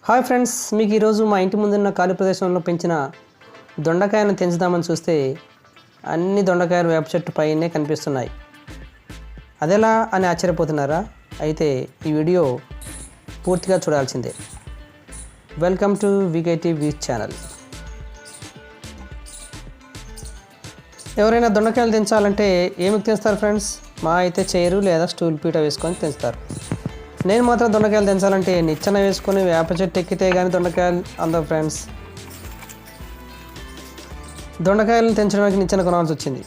Hi friends, మీకు ఈరోజు మా ఇంటి ముందున్న ఖాళీ ప్రదేశంలో పెంచిన దొండకాయలను తెంచుదామని చూస్తే అన్ని దొండకాయలు వేప చెట్టు పైనే కనిపిస్తున్నాయి. అదెలా అని ఆశ్చర్యపోతున్నారా? అయితే ఈ వీడియో పూర్తిగా చూడాల్సిందే. వెల్కమ్ టు వికేటీ వీచ్ ఛానల్. ఎవరైనా దొండకాయలు తెంచాలంటే ఏమి తెస్తారు ఫ్రెండ్స్? మా అయితే చైరు లేదా స్టూల్ పీట వేసుకొని తెంచుతారు. నేను మాత్రం దొండకాయలు తెంచాలంటే నిచ్చెన వేసుకొని వేప చెట్టు ఎక్కితే కానీ దొండకాయలు అందవు ఫ్రెండ్స్. దొండకాయలను తెంచడానికి నిచ్చెన కొనాల్సి వచ్చింది.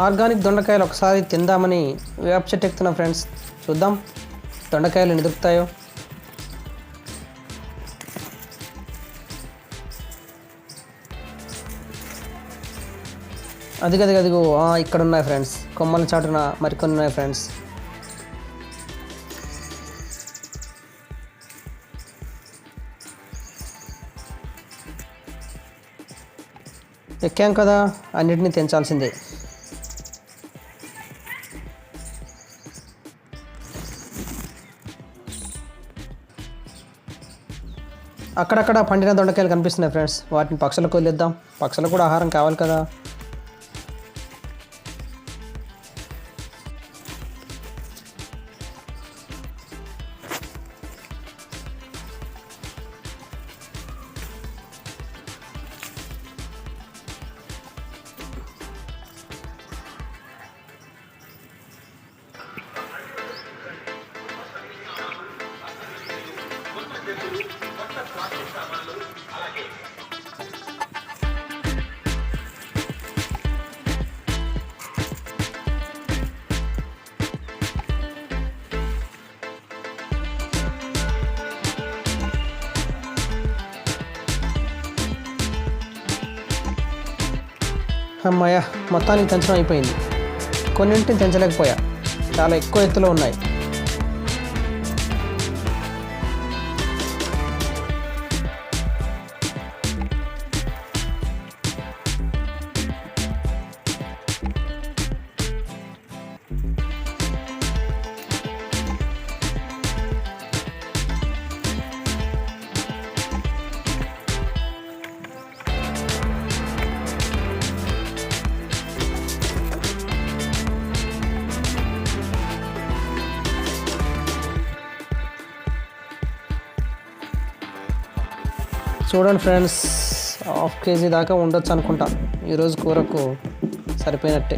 ఆర్గానిక్ దొండకాయలు ఒకసారి తిందామని వేప చెట్టు ఎక్కుతున్నా ఫ్రెండ్స్. చూద్దాం దొండకాయలు ఎన్ని దొరుకుతాయో. అదిగో ఇక్కడ ఉన్నాయి ఫ్రెండ్స్. కొమ్మల చాటున మరికొన్ని ఉన్నాయి ఫ్రెండ్స్. ఎక్కాం కదా, అన్నిటినీ తెంచాల్సిందే. అక్కడక్కడ పండిన దొండకాయలు కనిపిస్తున్నాయి ఫ్రెండ్స్. వాటిని పక్షులకు వదిలేద్దాం. పక్షులకు కూడా ఆహారం కావాలి కదా. అమ్మాయ, మొత్తానికి తెంచడం అయిపోయింది. కొన్నింటిని తెంచలేకపోయా, చాలా ఎక్కువ ఎత్తులో ఉన్నాయి. చూడండి ఫ్రెండ్స్, ½ కేజీ దాకా ఉండొచ్చు అనుకుంటా. ఈరోజు కూరకు సరిపోయినట్టే.